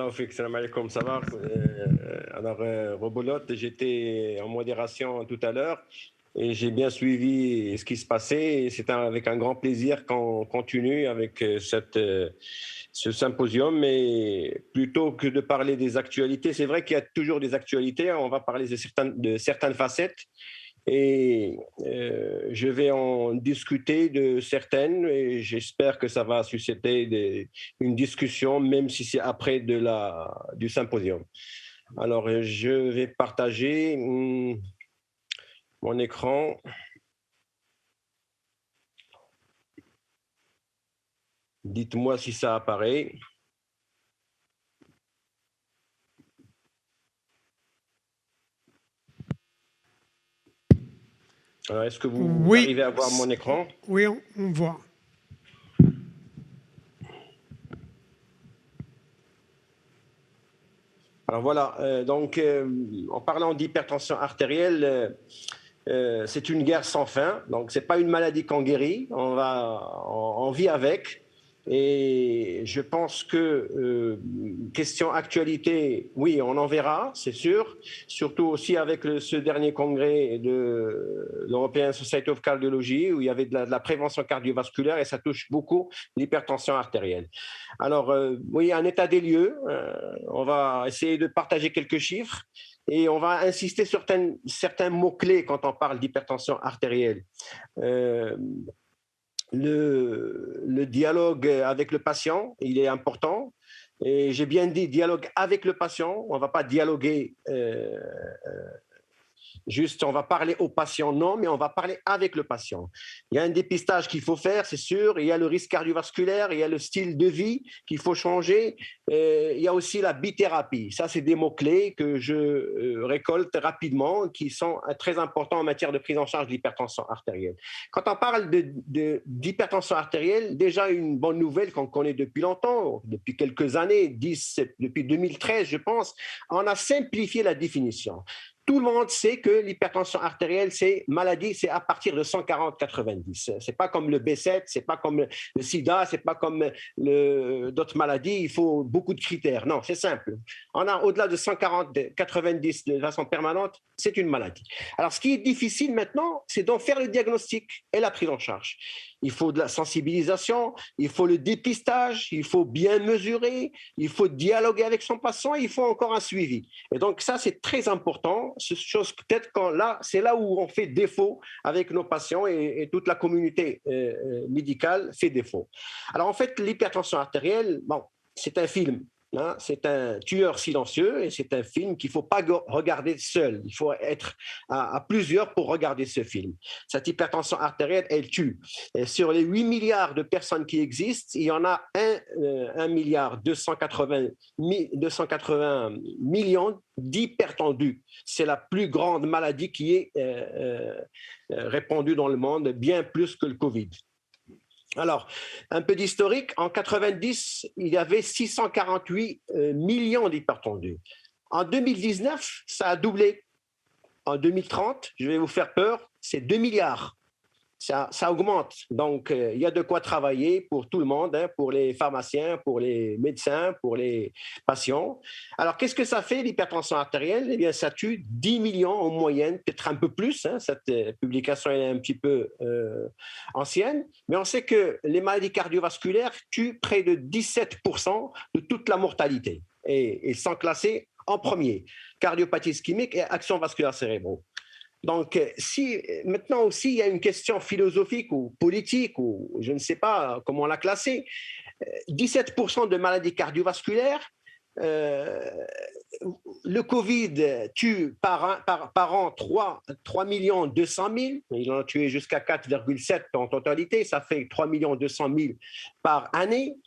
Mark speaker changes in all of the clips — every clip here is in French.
Speaker 1: Barakallahu fik, salam alaikum, ça va? Rebolote, j'étais en modération tout à l'heure et j'ai bien suivi ce qui se passait. Et c'est avec un grand plaisir qu'on continue avec ce symposium. Mais plutôt que de parler des actualités, c'est vrai qu'il y a toujours des actualités. On va parler de certaines facettes. Et je vais en discuter de certaines et j'espère que ça va susciter une discussion, même si c'est après du symposium. Alors, je vais partager mon écran. Dites-moi si ça apparaît. Alors, est-ce que vous arrivez à voir mon écran?
Speaker 2: Oui, on voit.
Speaker 1: Alors voilà, donc en parlant d'hypertension artérielle, c'est une guerre sans fin, donc ce n'est pas une maladie qu'on guérit, on vit avec. Et je pense que, question actualité, oui, on en verra, c'est sûr, surtout aussi avec ce dernier congrès de l'European Society of Cardiology, où il y avait de la prévention cardiovasculaire et ça touche beaucoup l'hypertension artérielle. Alors, oui, un état des lieux, on va essayer de partager quelques chiffres. Et on va insister sur certains mots-clés quand on parle d'hypertension artérielle. Le dialogue avec le patient, il est important. Et j'ai bien dit dialogue avec le patient. On ne va pas dialoguer juste, on va parler au patient, non, mais on va parler avec le patient. Il y a un dépistage qu'il faut faire, c'est sûr. Il y a le risque cardiovasculaire, il y a le style de vie qu'il faut changer. Il y a aussi la bithérapie. Ça, c'est des mots-clés que je récolte rapidement, qui sont très importants en matière de prise en charge de l'hypertension artérielle. Quand on parle d'hypertension artérielle, déjà une bonne nouvelle qu'on connaît depuis longtemps, depuis quelques années, depuis 2013, je pense, on a simplifié la définition. Tout le monde sait que l'hypertension artérielle, c'est maladie, c'est à partir de 140-90. C'est pas comme le B7, c'est pas comme le sida, c'est pas comme d'autres maladies, il faut beaucoup de critères. Non, c'est simple. On a au-delà de 140-90 de façon permanente, c'est une maladie. Alors, ce qui est difficile maintenant, c'est d'en faire le diagnostic et la prise en charge. Il faut de la sensibilisation, il faut le dépistage, il faut bien mesurer, il faut dialoguer avec son patient, il faut encore un suivi. Et donc ça, c'est très important. Peut-être c'est là où on fait défaut avec nos patients et toute la communauté médicale fait défaut. Alors en fait, l'hypertension artérielle, bon, c'est un film. Hein, c'est un tueur silencieux et c'est un film qu'il ne faut pas regarder seul. Il faut être à plusieurs pour regarder ce film. Cette hypertension artérielle, elle tue. Et sur les 8 milliards de personnes qui existent, il y en a 1 milliard 280 millions d'hypertendus. C'est la plus grande maladie qui est répandue dans le monde, bien plus que le Covid. Alors, un peu d'historique, en 90, il y avait 648 millions d'hypertendus. En 2019, ça a doublé. En 2030, je vais vous faire peur, c'est 2 milliards. Ça augmente. Donc, il y a de quoi travailler pour tout le monde, hein, pour les pharmaciens, pour les médecins, pour les patients. Alors, qu'est-ce que ça fait, l'hypertension artérielle? Eh bien, ça tue 10 millions en moyenne, peut-être un peu plus. Hein, cette publication est un petit peu ancienne. Mais on sait que les maladies cardiovasculaires tuent près de 17% de toute la mortalité. Et sont classées en premier. Cardiopathie ischémique et action vasculaire cérébrale. Donc, si maintenant aussi il y a une question philosophique ou politique, ou je ne sais pas comment la classer, 17% de maladies cardiovasculaires, le Covid tue par an 3 200 000, il en a tué jusqu'à 4,7 en totalité, ça fait 3 200 000 par année.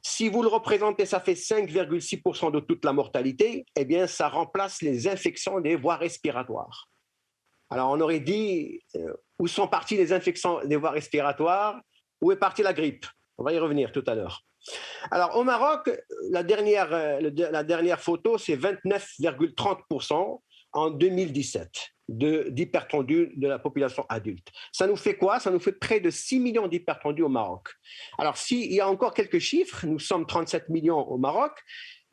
Speaker 1: Si vous le représentez, ça fait 5,6% de toute la mortalité, eh bien ça remplace les infections des voies respiratoires. Alors, on aurait dit, où sont parties les infections des voies respiratoires? Où est partie la grippe? On va y revenir tout à l'heure. Alors, au Maroc, la dernière photo, c'est 29,30% en 2017 d'hypertendus de la population adulte. Ça nous fait quoi? Ça nous fait près de 6 millions d'hypertendus au Maroc. Alors, s'il y a encore quelques chiffres, nous sommes 37 millions au Maroc,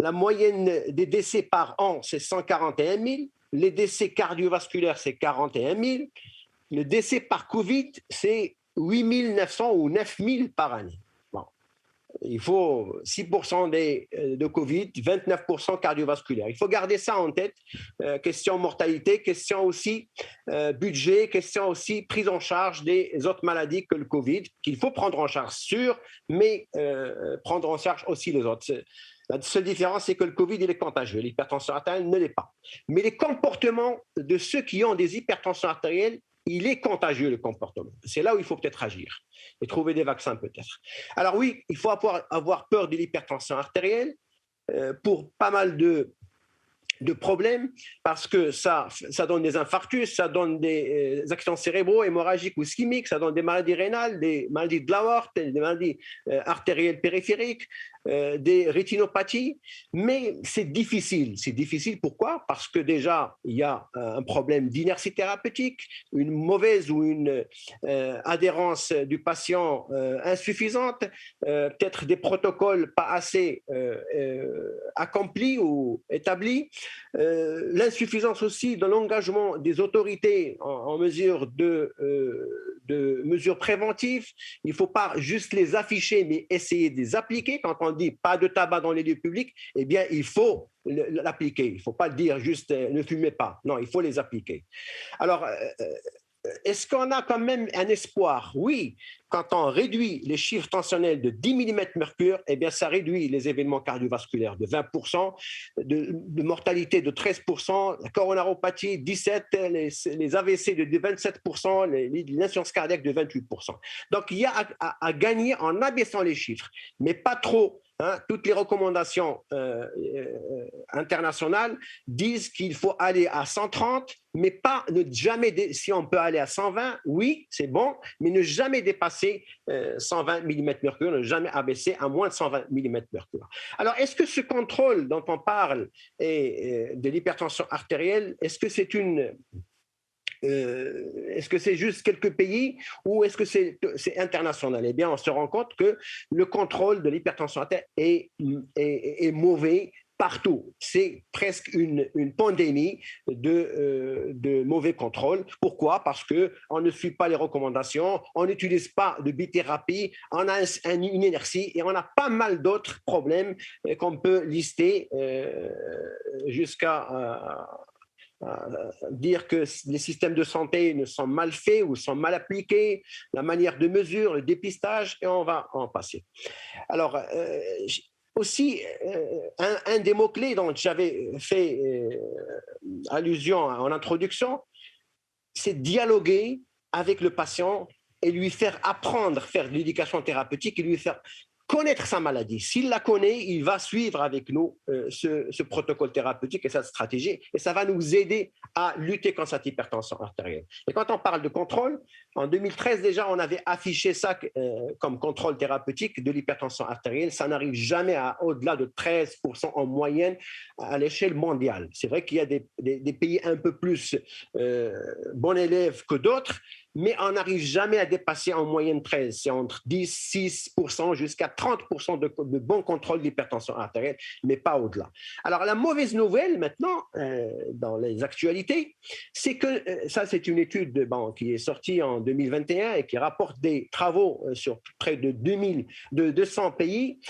Speaker 1: La moyenne des décès par an, c'est 141 000. Les décès cardiovasculaires, c'est 41 000. Le décès par Covid, c'est 8 900 ou 9 000 par année. Bon. Il faut 6% de Covid, 29% cardiovasculaire. Il faut garder ça en tête. Question mortalité, question aussi budget, question aussi prise en charge des autres maladies que le Covid, qu'il faut prendre en charge sûr, mais prendre en charge aussi les autres. La seule différence, c'est que le Covid, il est contagieux. L'hypertension artérielle ne l'est pas. Mais les comportements de ceux qui ont des hypertensions artérielles, il est contagieux, le comportement. C'est là où il faut peut-être agir et trouver des vaccins peut-être. Alors oui, il faut avoir peur de l'hypertension artérielle pour pas mal de problèmes, parce que ça donne des infarctus, ça donne des accidents cérébraux, hémorragiques ou ischémiques, ça donne des maladies rénales, des maladies de l'aorte, des maladies artérielles périphériques, des rétinopathies, mais c'est difficile. C'est difficile, pourquoi? Parce que déjà, il y a un problème d'inertie thérapeutique, une mauvaise ou une adhérence du patient insuffisante, peut-être des protocoles pas assez accomplis ou établis, l'insuffisance aussi de l'engagement des autorités en mesure de mesures préventives. Il ne faut pas juste les afficher, mais essayer de les appliquer. Quand on dit pas de tabac dans les lieux publics, eh bien, il faut l'appliquer. Il ne faut pas dire juste ne fumez pas. Non, il faut les appliquer. Alors, est-ce qu'on a quand même un espoir? Oui, quand on réduit les chiffres tensionnels de 10 mm/Hg, eh bien, ça réduit les événements cardiovasculaires de 20%, de mortalité de 13%, la coronaropathie 17%, les AVC de 27%, l'insuffisance cardiaque de 28%. Donc, il y a à gagner en abaissant les chiffres, mais pas trop. Hein, toutes les recommandations internationales disent qu'il faut aller à 130, mais pas ne jamais, si on peut aller à 120, oui, c'est bon, mais ne jamais dépasser 120 mm/Hg, ne jamais abaisser à moins de 120 mm/Hg. Alors, est-ce que ce contrôle dont on parle de l'hypertension artérielle, est-ce que c'est est-ce que c'est juste quelques pays ou est-ce que c'est international? Eh bien, on se rend compte que le contrôle de l'hypertension artérielle est mauvais partout. C'est presque une pandémie de mauvais contrôle. Pourquoi? Parce qu'on ne suit pas les recommandations, on n'utilise pas de bithérapie, on a une inertie et on a pas mal d'autres problèmes qu'on peut lister jusqu'à dire que les systèmes de santé ne sont mal faits ou sont mal appliqués, la manière de mesure, le dépistage, et on va en passer. Alors, aussi, un des mots-clés dont j'avais fait allusion en introduction, c'est dialoguer avec le patient et lui faire apprendre, faire de l'éducation thérapeutique et lui faire connaître sa maladie. S'il la connaît, il va suivre avec nous ce protocole thérapeutique et cette stratégie, et ça va nous aider à lutter contre cette hypertension artérielle. Et quand on parle de contrôle, en 2013 déjà, on avait affiché ça comme contrôle thérapeutique de l'hypertension artérielle. Ça n'arrive jamais à au-delà de 13% en moyenne à l'échelle mondiale. C'est vrai qu'il y a des pays un peu plus bons élèves que d'autres, mais on n'arrive jamais à dépasser en moyenne 13. C'est entre 10-6% jusqu'à 30% de bon contrôle d'hypertension artérielle, mais pas au-delà. Alors, la mauvaise nouvelle maintenant, dans les actualités, c'est que, ça c'est une étude qui est sortie en 2021 et qui rapporte des travaux sur près de 200 pays,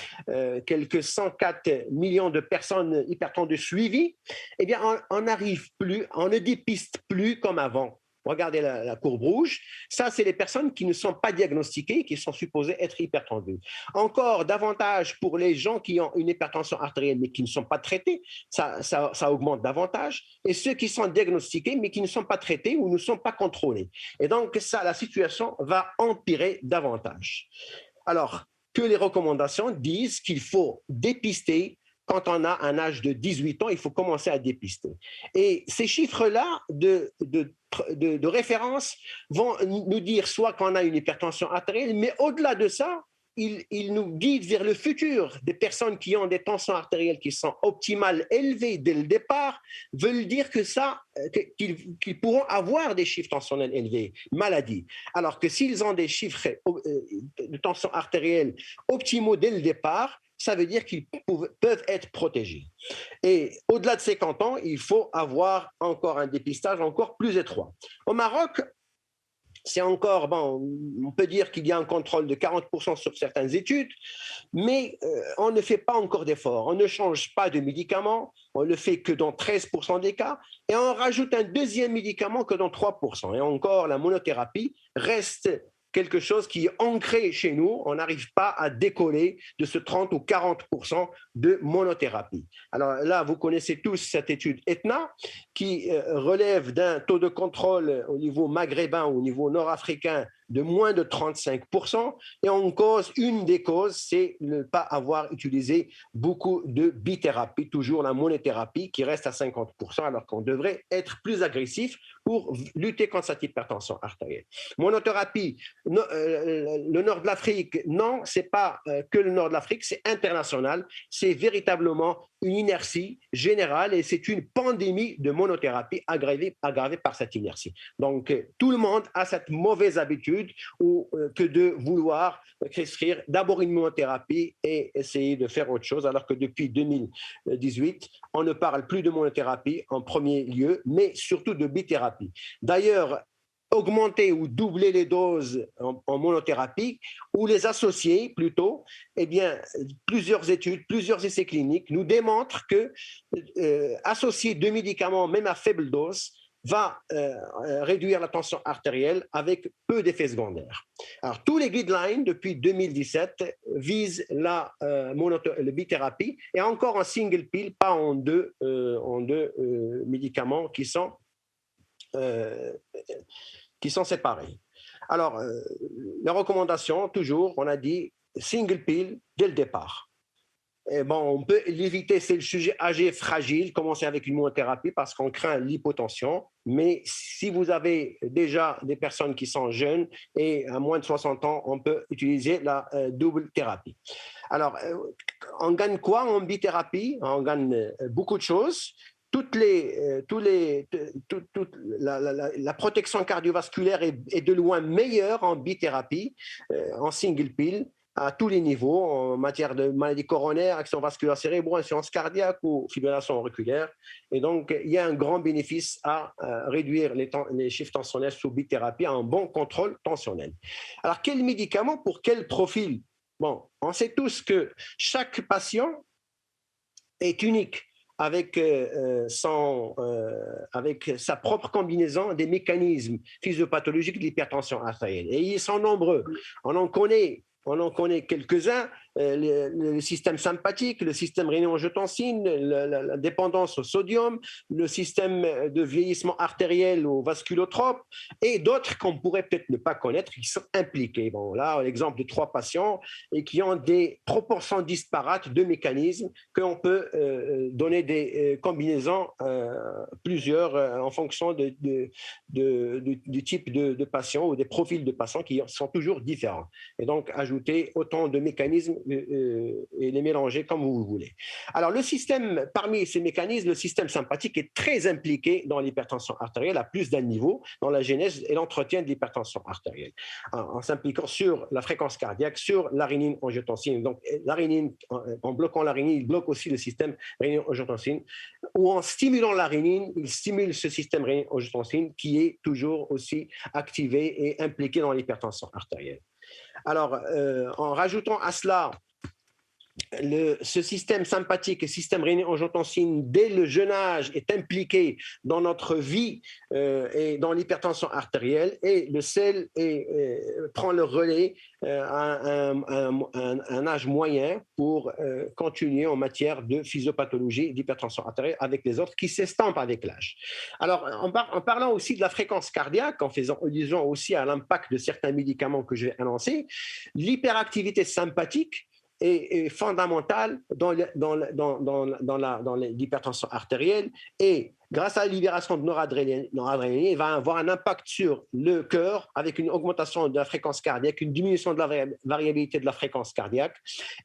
Speaker 1: quelques 104 millions de personnes hypertendues suivies. Eh bien, on n'arrive plus, on ne dépiste plus comme avant. Regardez la courbe rouge. Ça, c'est les personnes qui ne sont pas diagnostiquées, qui sont supposées être hypertendues. Encore davantage pour les gens qui ont une hypertension artérielle, mais qui ne sont pas traités, ça augmente davantage. Et ceux qui sont diagnostiqués, mais qui ne sont pas traités ou ne sont pas contrôlés. Et donc, ça, la situation va empirer davantage. Alors, que les recommandations disent qu'il faut dépister. Quand on a un âge de 18 ans, il faut commencer à dépister. Et ces chiffres-là de référence vont nous dire soit qu'on a une hypertension artérielle, mais au-delà de ça, ils nous guident vers le futur. Des personnes qui ont des tensions artérielles qui sont optimales, élevées dès le départ, veulent dire que qu'ils pourront avoir des chiffres tensionnels élevés, maladie. Alors que s'ils ont des chiffres de tension artérielle optimaux dès le départ, ça veut dire qu'ils peuvent être protégés. Et au-delà de 50 ans, il faut avoir encore un dépistage encore plus étroit. Au Maroc, c'est encore, bon, on peut dire qu'il y a un contrôle de 40% sur certaines études, mais on ne fait pas encore d'efforts. On ne change pas de médicament, on le fait que dans 13% des cas, et on rajoute un deuxième médicament que dans 3%. Et encore, la monothérapie reste quelque chose qui est ancré chez nous. On n'arrive pas à décoller de ce 30 ou 40% de monothérapie. Alors là, vous connaissez tous cette étude ETNA qui relève d'un taux de contrôle au niveau maghrébin, au niveau nord-africain, de moins de 35%. Et une des causes, c'est ne pas avoir utilisé beaucoup de bithérapie, toujours la monothérapie qui reste à 50%, alors qu'on devrait être plus agressif pour lutter contre cette hypertension artérielle. Monothérapie, le nord de l'Afrique, non, ce n'est pas que le nord de l'Afrique, c'est international, c'est véritablement une inertie générale et c'est une pandémie de monothérapie aggravée par cette inertie. Donc, tout le monde a cette mauvaise habitude que de vouloir prescrire d'abord une monothérapie et essayer de faire autre chose, alors que depuis 2018, on ne parle plus de monothérapie en premier lieu, mais surtout de bithérapie. D'ailleurs, augmenter ou doubler les doses en monothérapie ou les associer plutôt, eh bien, plusieurs études, plusieurs essais cliniques nous démontrent que associer deux médicaments, même à faible dose, va réduire la tension artérielle avec peu d'effets secondaires. Alors, tous les guidelines depuis 2017 visent la bithérapie et encore en single pill, pas en deux médicaments qui sont séparés. Alors, les recommandations, toujours, on a dit single pill dès le départ. Et bon, on peut l'éviter, c'est le sujet âgé, fragile, commencer avec une monothérapie parce qu'on craint l'hypotension. Mais si vous avez déjà des personnes qui sont jeunes et à moins de 60 ans, on peut utiliser la double thérapie. Alors, on gagne quoi en bithérapie? On gagne beaucoup de choses. La protection cardiovasculaire est de loin meilleure en bithérapie, en single pill, à tous les niveaux, en matière de maladies coronaires, accident vasculaire cérébrale, insuffisance cardiaque ou fibrillation auriculaire. Et donc, il y a un grand bénéfice à réduire les chiffres tensionnels sous bithérapie, à un bon contrôle tensionnel. Alors, quel médicament pour quel profil? Bon, on sait tous que chaque patient est unique, avec sa propre combinaison des mécanismes physiopathologiques de l'hypertension artérielle. Et ils sont nombreux. On en connaît quelques-uns, le système sympathique, le système rénine-angiotensine, la dépendance au sodium, le système de vieillissement artériel ou vasculotrope, et d'autres qu'on pourrait peut-être ne pas connaître, qui sont impliqués. Bon, là, l'exemple de 3 patients et qui ont des proportions disparates de mécanismes qu'on peut donner des combinaisons, plusieurs, en fonction du type de patient ou des profils de patients qui sont toujours différents. Et donc, ajouter autant de mécanismes et les mélanger comme vous voulez. Alors, le système, parmi ces mécanismes, le système sympathique est très impliqué dans l'hypertension artérielle à plus d'un niveau, dans la genèse et l'entretien de l'hypertension artérielle, en s'impliquant sur la fréquence cardiaque, sur la rénine-angiotensine. Donc, l'arénine, en bloquant la rénine, il bloque aussi le système rénine-angiotensine, ou en stimulant la rénine, il stimule ce système rénine-angiotensine qui est toujours aussi activé et impliqué dans l'hypertension artérielle. Alors, en rajoutant à cela ce système sympathique et système rénine-angiotensine, dès le jeune âge, est impliqué dans notre vie et dans l'hypertension artérielle, et le sel prend le relais à un âge moyen pour continuer en matière de physiopathologie d'hypertension artérielle avec les autres qui s'estampent avec l'âge. Alors, en parlant aussi de la fréquence cardiaque, en faisant allusion aussi à l'impact de certains médicaments que je vais annoncer, l'hyperactivité sympathique est fondamentale dans l'hypertension artérielle, et grâce à la libération de noradrénaline, il va avoir un impact sur le cœur avec une augmentation de la fréquence cardiaque, une diminution de la variabilité de la fréquence cardiaque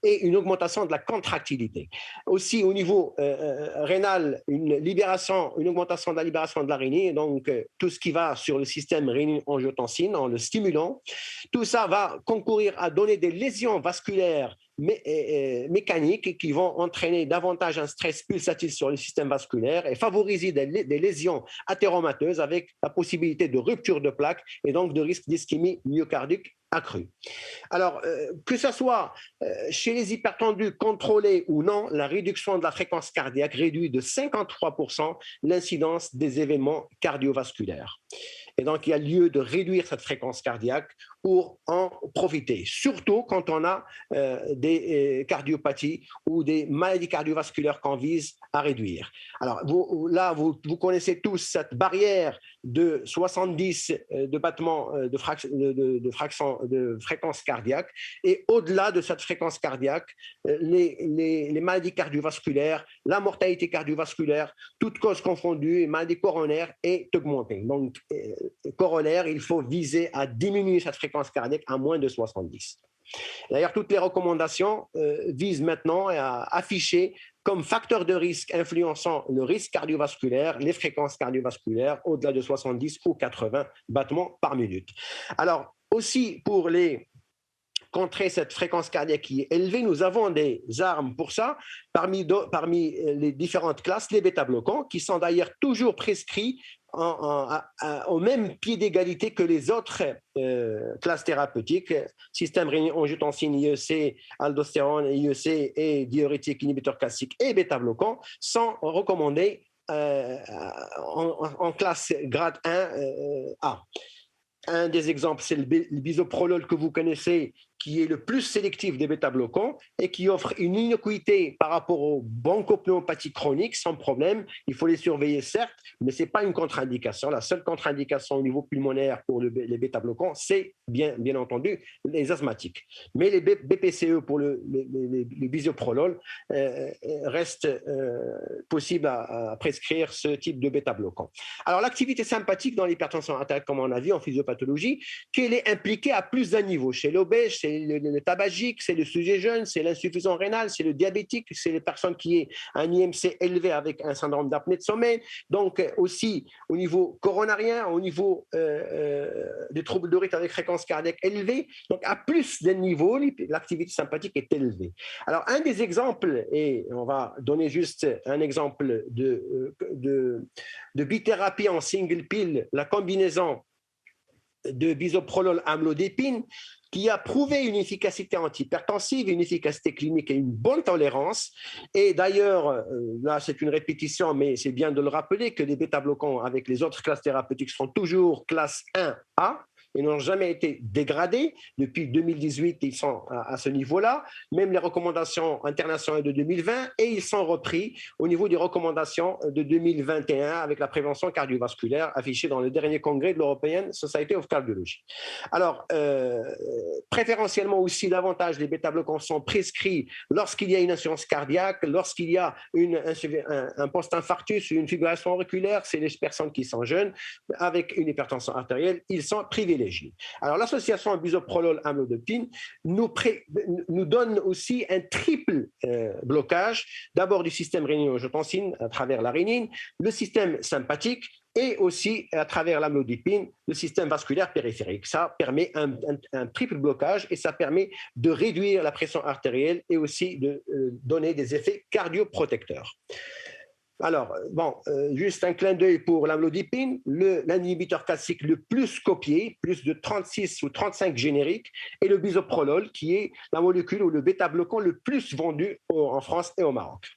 Speaker 1: et une augmentation de la contractilité. Aussi au niveau rénal, une augmentation de la libération de la rénine, donc tout ce qui va sur le système rénine-angiotensine en le stimulant. Tout ça va concourir à donner des lésions vasculaires mécaniques qui vont entraîner davantage un stress pulsatif sur le système vasculaire et favoriser des lésions athéromateuses avec la possibilité de rupture de plaques et donc de risque d'ischémie myocardique accrue. Alors, que ce soit chez les hypertendus contrôlés ou non, la réduction de la fréquence cardiaque réduit de 53% l'incidence des événements cardiovasculaires. Et donc, il y a lieu de réduire cette fréquence cardiaque pour en profiter, surtout quand on a des cardiopathies ou des maladies cardiovasculaires qu'on vise à réduire. Alors, vous connaissez tous cette barrière de 70 de battements de fréquence cardiaque. Et au-delà de cette fréquence cardiaque, les maladies cardiovasculaires, la mortalité cardiovasculaire, toutes causes confondues, et maladies coronaires est augmentée. Donc, corollaire, il faut viser à diminuer cette fréquence cardiaque à moins de 70. D'ailleurs, toutes les recommandations visent maintenant à afficher comme facteur de risque influençant le risque cardiovasculaire, les fréquences cardiovasculaires au-delà de 70 ou 80 battements par minute. Alors, aussi pour contrer cette fréquence cardiaque qui est élevée, nous avons des armes pour ça, parmi les différentes classes, les bêta-bloquants, qui sont d'ailleurs toujours prescrits au même pied d'égalité que les autres classes thérapeutiques, système rénine-angiotensine, IEC, aldostérone, IEC et diurétique inhibiteur classique et bêta-bloquants sont recommandés en classe grade 1A. Un des exemples, c'est le bisoprolol que vous connaissez, qui est le plus sélectif des bêta-bloquants et qui offre une innocuité par rapport aux bronchopnéumopathies chroniques sans problème. Il faut les surveiller, certes, mais ce n'est pas une contre-indication. La seule contre-indication au niveau pulmonaire pour les bêta-bloquants, c'est bien entendu les asthmatiques. Mais les BPCE pour le bisoprolol reste possible à prescrire ce type de bêta-bloquant. Alors, l'activité sympathique dans l'hypertension artérielle, comme on a vu en physiopathologie, qu'elle est impliquée à plus d'un niveau. Chez l'obèse, c'est le tabagique, c'est le sujet jeune, c'est l'insuffisant rénal, c'est le diabétique, c'est les personnes qui ont un IMC élevé avec un syndrome d'apnée de sommeil. Donc aussi au niveau coronarien, au niveau des troubles de rythme avec fréquence cardiaque élevée. Donc à plus d'un niveau, l'activité sympathique est élevée. Alors un des exemples, et on va donner juste un exemple de bithérapie en single pill, la combinaison de bisoprolol amlodépine, qui a prouvé une efficacité antihypertensive, une efficacité clinique et une bonne tolérance. Et d'ailleurs, là c'est une répétition, mais c'est bien de le rappeler que les bêta-bloquants avec les autres classes thérapeutiques sont toujours classe 1A, et n'ont jamais été dégradés. Depuis 2018, ils sont à ce niveau-là, même les recommandations internationales de 2020, et ils sont repris au niveau des recommandations de 2021 avec la prévention cardiovasculaire affichée dans le dernier congrès de l'European Society of Cardiology. Alors, préférentiellement aussi, davantage les bêta-bloquants sont prescrits lorsqu'il y a une insuffisance cardiaque, lorsqu'il y a un post-infarctus ou une fibrillation auriculaire, c'est les personnes qui sont jeunes, avec une hypertension artérielle, ils sont privilégiés. Alors, l'association bisoprolol-amlodépine nous donne aussi un triple blocage, d'abord du système rénine-angiotensine à travers la rénine, le système sympathique et aussi à travers l'amlodépine, le système vasculaire périphérique. Ça permet un triple blocage et ça permet de réduire la pression artérielle et aussi de donner des effets cardioprotecteurs. Alors, bon, juste un clin d'œil pour l'amlodépine, l'inhibiteur classique le plus copié, plus de 36 ou 35 génériques, et le bisoprolol, qui est la molécule ou le bêta-bloquant le plus vendu en France et au Maroc.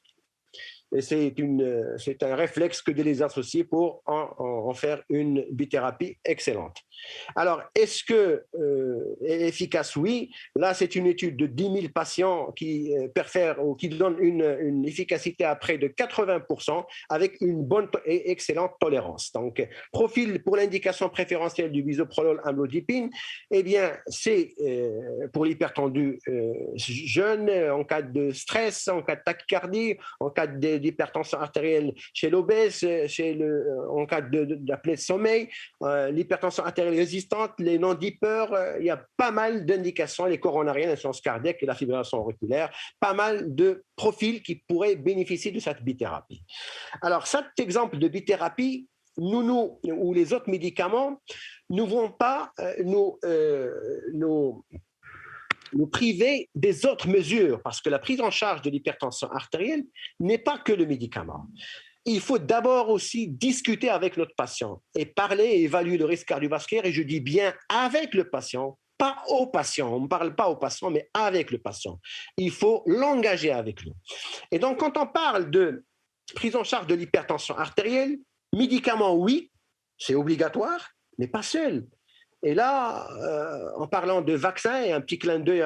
Speaker 1: Et c'est un réflexe que de les associer pour en faire une bithérapie excellente. Alors, est-ce que est efficace? Oui. Là, c'est une étude de 10 000 patients qui perfère ou qui donne une efficacité à près de 80% avec une bonne et excellente tolérance. Donc, profil pour l'indication préférentielle du bisoprolol amlodépine, eh bien, c'est pour l'hypertendu jeune, en cas de stress, en cas de tachycardie, en cas d'hypertension artérielle chez l'obèse, en cas d'apnée de sommeil, l'hypertension artérielle résistante, les non-dippeurs, il y a pas mal d'indications, les coronariennes, l'insuffisance cardiaque et la fibrillation auriculaire, pas mal de profils qui pourraient bénéficier de cette bithérapie. Alors, cet exemple de bithérapie, ou les autres médicaments, ne vont pas nous nous priver des autres mesures, parce que la prise en charge de l'hypertension artérielle n'est pas que le médicament. Il faut d'abord aussi discuter avec notre patient et parler et évaluer le risque cardiovasculaire, et je dis bien avec le patient, pas au patient. On ne parle pas au patient, mais avec le patient. Il faut l'engager avec nous. Et donc, quand on parle de prise en charge de l'hypertension artérielle, médicaments, oui, c'est obligatoire, mais pas seul. Et là, en parlant de vaccins, et un petit clin d'œil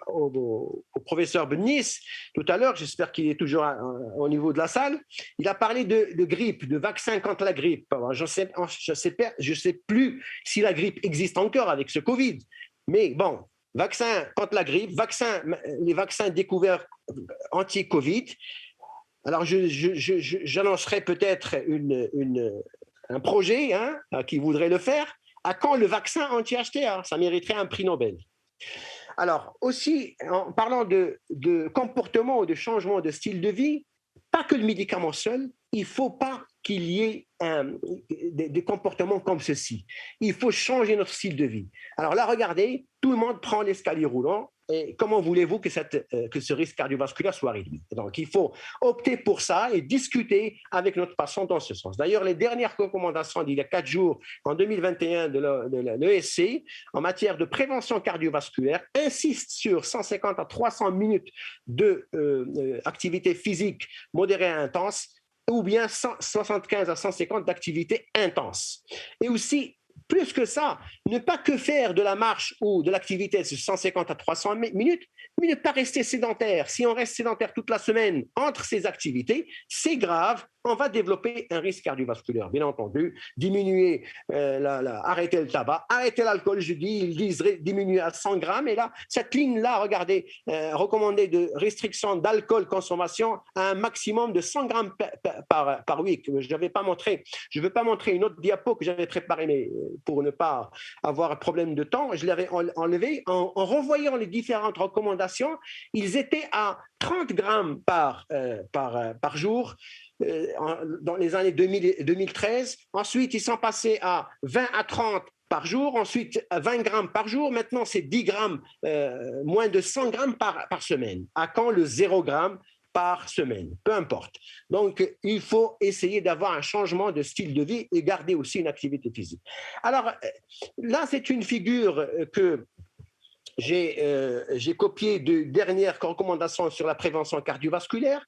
Speaker 1: au professeur de Nice, tout à l'heure, j'espère qu'il est toujours au niveau de la salle, il a parlé de grippe, de vaccin contre la grippe. Je sais plus si la grippe existe encore avec ce Covid, mais bon, vaccin contre la grippe, les vaccins découverts anti-Covid. Alors, j'annoncerai peut-être un projet qui voudrait le faire. À quand le vaccin anti-HTA? Ça mériterait un prix Nobel. Alors, aussi, en parlant de comportement ou de changement de style de vie, pas que le médicament seul, il ne faut pas qu'il y ait des comportements comme ceci. Il faut changer notre style de vie. Alors là, regardez, tout le monde prend l'escalier roulant. Et comment voulez-vous que ce risque cardiovasculaire soit réduit? Donc, il faut opter pour ça et discuter avec notre patient dans ce sens. D'ailleurs, les dernières recommandations d'il y a 4 jours, en 2021, de l'ESC, en matière de prévention cardiovasculaire, insistent sur 150 à 300 minutes d'activité physique modérée à intense, ou bien 75 à 150 d'activité intense. Et aussi, plus que ça, ne pas que faire de la marche ou de l'activité de 150 à 300 minutes, mais ne pas rester sédentaire. Si on reste sédentaire toute la semaine entre ces activités, c'est grave, on va développer un risque cardiovasculaire, bien entendu. Arrêter le tabac, arrêter l'alcool, je dis, ils disent diminuer à 100 grammes. Et là, cette ligne-là, regardez, recommandée de restriction d'alcool consommation à un maximum de 100 grammes par week. Je ne vais pas montrer une autre diapo que j'avais préparée, mais pour ne pas avoir un problème de temps, je l'avais enlevé. En revoyant les différentes recommandations, ils étaient à 30 grammes par jour dans les années 2013. Ensuite, ils sont passés à 20 à 30 par jour, ensuite 20 grammes par jour. Maintenant, c'est 10 grammes, moins de 100 grammes par semaine. À quand le 0 gramme par semaine, peu importe. Donc, il faut essayer d'avoir un changement de style de vie et garder aussi une activité physique. Alors, là, c'est une figure que j'ai copiée de dernières recommandations sur la prévention cardiovasculaire.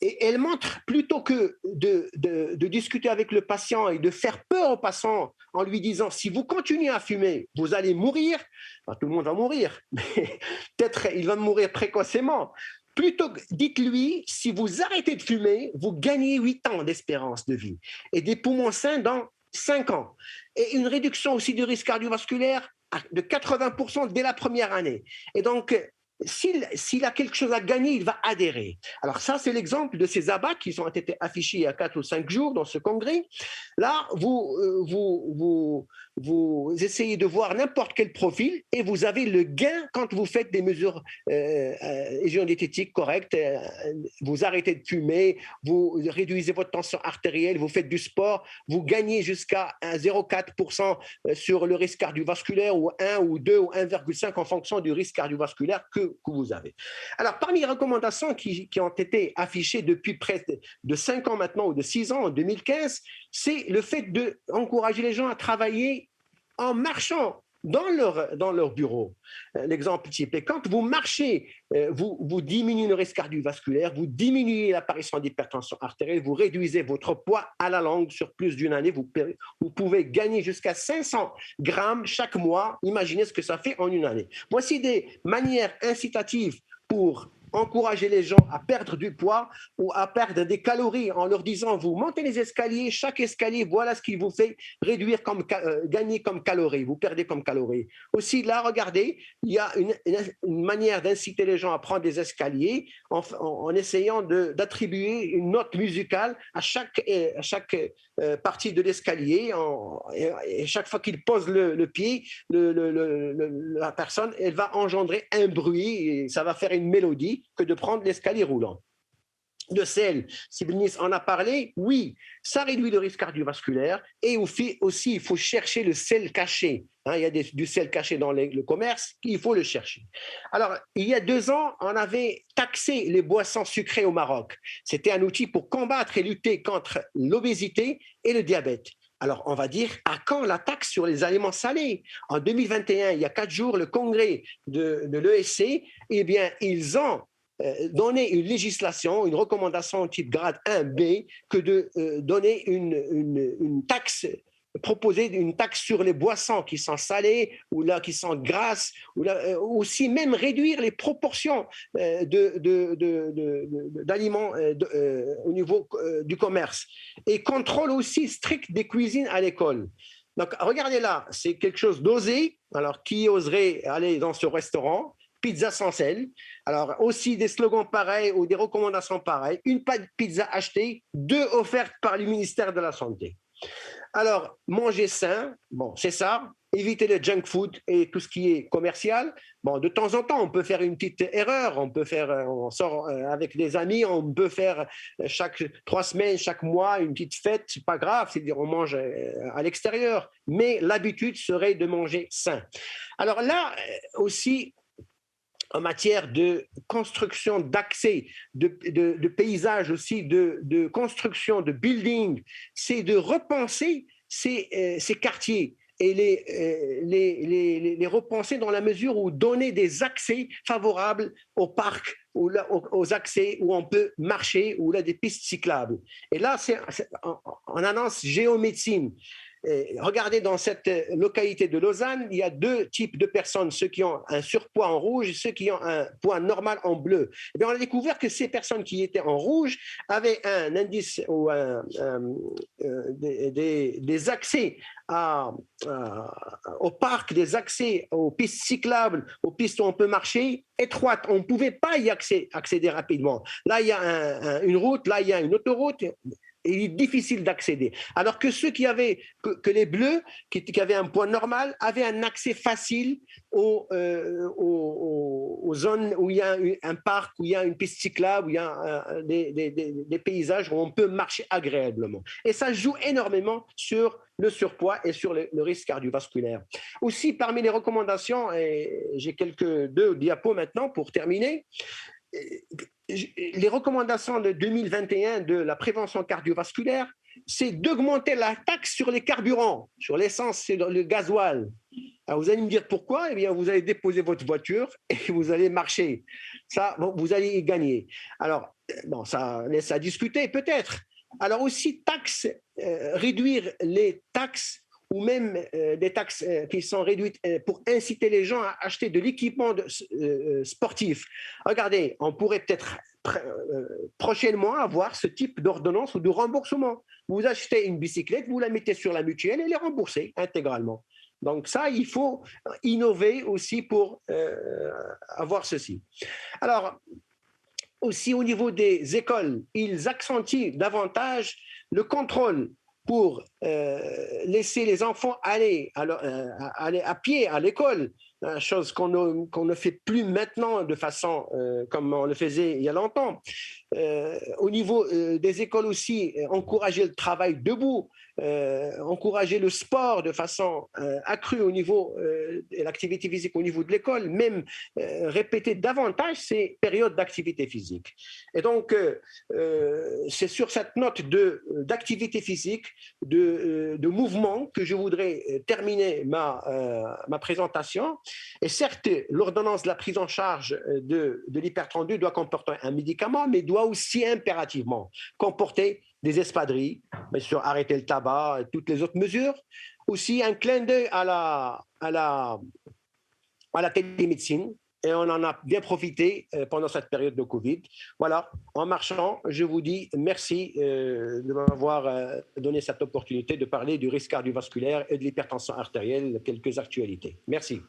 Speaker 1: Et elle montre, plutôt que de discuter avec le patient et de faire peur au patient en lui disant « si vous continuez à fumer, vous allez mourir », enfin, tout le monde va mourir, mais peut-être il va mourir précocement. Plutôt, dites-lui, si vous arrêtez de fumer, vous gagnez 8 ans d'espérance de vie et des poumons sains dans 5 ans. Et une réduction aussi du risque cardiovasculaire de 80% dès la première année. Et donc, s'il a quelque chose à gagner, il va adhérer. Alors ça, c'est l'exemple de ces abats qui ont été affichés il y a 4 ou 5 jours dans ce congrès. Là, vous essayez de voir n'importe quel profil et vous avez le gain quand vous faites des mesures hygiéno-diététiques correctes. Vous arrêtez de fumer, vous réduisez votre tension artérielle, vous faites du sport, vous gagnez jusqu'à 0,4% sur le risque cardiovasculaire, ou 1 ou 2 ou 1,5 en fonction du risque cardiovasculaire que vous avez. Alors, parmi les recommandations qui ont été affichées depuis près de 5 ans maintenant, ou de 6 ans, en 2015, c'est le fait d'encourager les gens à travailler en marchant dans leur bureau. L'exemple type est quand vous marchez, vous diminuez le risque cardiovasculaire, vous diminuez l'apparition d'hypertension artérielle, vous réduisez votre poids à la longue sur plus d'une année. Vous pouvez gagner jusqu'à 500 grammes chaque mois. Imaginez ce que ça fait en une année. Voici des manières incitatives pour encourager les gens à perdre du poids ou à perdre des calories en leur disant vous montez les escaliers, chaque escalier, voilà ce qu'il vous fait gagner comme calories, vous perdez comme calories. Aussi là, regardez, il y a une manière d'inciter les gens à prendre des escaliers en essayant d'attribuer une note musicale à chaque partie de l'escalier, et chaque fois qu'il pose le pied, la personne, elle va engendrer un bruit et ça va faire une mélodie que de prendre l'escalier roulant. de sel, Sibylnis en a parlé, oui, ça réduit le risque cardiovasculaire et aussi il faut chercher le sel caché. Hein, il y a du sel caché dans le commerce, il faut le chercher. Alors, il y a 2 ans, on avait taxé les boissons sucrées au Maroc. C'était un outil pour combattre et lutter contre l'obésité et le diabète. Alors, on va dire, à quand la taxe sur les aliments salés? En 2021, il y a 4 jours, le congrès de l'ESC, eh bien, ils ont donner une législation, une recommandation type grade 1B que de donner une taxe, proposer une taxe sur les boissons qui sont salées ou là qui sont grasses, ou là, aussi même réduire les proportions d'aliments au niveau du commerce. Et contrôle aussi strict des cuisines à l'école. Donc regardez là, c'est quelque chose d'osé. Alors qui oserait aller dans ce restaurant? Pizza sans sel. Alors aussi des slogans pareils ou des recommandations pareilles. Une pizza achetée, 2 offertes par le ministère de la Santé. Alors, manger sain, bon, c'est ça. Éviter le junk food et tout ce qui est commercial. Bon, de temps en temps, on peut faire une petite erreur. On sort avec des amis, on peut faire chaque 3 semaines, chaque mois, une petite fête. C'est pas grave, c'est-à-dire on mange à l'extérieur. Mais l'habitude serait de manger sain. Alors là aussi, en matière de construction d'accès, de paysage aussi, de construction, de building, c'est de repenser ces quartiers et les repenser dans la mesure où donner des accès favorables aux parcs, aux accès où on peut marcher, où il y a des pistes cyclables. Et là, on annonce géomédecine. Regardez dans cette localité de Lausanne, il y a 2 types de personnes, ceux qui ont un surpoids en rouge et ceux qui ont un poids normal en bleu. Et bien, on a découvert que ces personnes qui étaient en rouge avaient un indice ou des accès au parc, des accès aux pistes cyclables, aux pistes où on peut marcher étroites. On ne pouvait pas y accéder rapidement. Là, il y a une route, là, il y a une autoroute. Il est difficile d'accéder. Alors que ceux qui avaient, que les bleus, qui avaient un poids normal, avaient un accès facile aux zones où il y a un parc, où il y a une piste cyclable, où il y a des paysages où on peut marcher agréablement. Et ça joue énormément sur le surpoids et sur le risque cardiovasculaire. Aussi, parmi les recommandations, et j'ai 2 diapos maintenant pour terminer, les recommandations de 2021 de la prévention cardiovasculaire, c'est d'augmenter la taxe sur les carburants, sur l'essence et le gasoil. Alors vous allez me dire pourquoi? Eh bien, vous allez déposer votre voiture et vous allez marcher. Ça, bon, vous allez y gagner. Alors, bon, ça laisse à discuter peut-être. Alors aussi, réduire les taxes ou même des taxes qui sont réduites pour inciter les gens à acheter de l'équipement sportif. Regardez, on pourrait peut-être prochainement avoir ce type d'ordonnance ou de remboursement. Vous achetez une bicyclette, vous la mettez sur la mutuelle et elle est remboursée intégralement. Donc ça, il faut innover aussi pour avoir ceci. Alors, aussi au niveau des écoles, ils accentuent davantage le contrôle pour laisser les enfants aller à pied à l'école, chose qu'on ne fait plus maintenant de façon comme on le faisait il y a longtemps. Au niveau des écoles aussi, encourager le travail debout, encourager le sport de façon accrue au niveau de l'activité physique au niveau de l'école, même répéter davantage ces périodes d'activité physique. Et donc, c'est sur cette note d'activité physique, de mouvement que je voudrais terminer ma présentation. Et certes, l'ordonnance de la prise en charge de l'hypertendu doit comporter un médicament, mais doit aussi impérativement comporter des espadrilles, bien sûr arrêter le tabac et toutes les autres mesures. Aussi un clin d'œil à la télémédecine, et on en a bien profité pendant cette période de Covid. Voilà, en marchant, je vous dis merci de m'avoir donné cette opportunité de parler du risque cardiovasculaire et de l'hypertension artérielle, quelques actualités. Merci.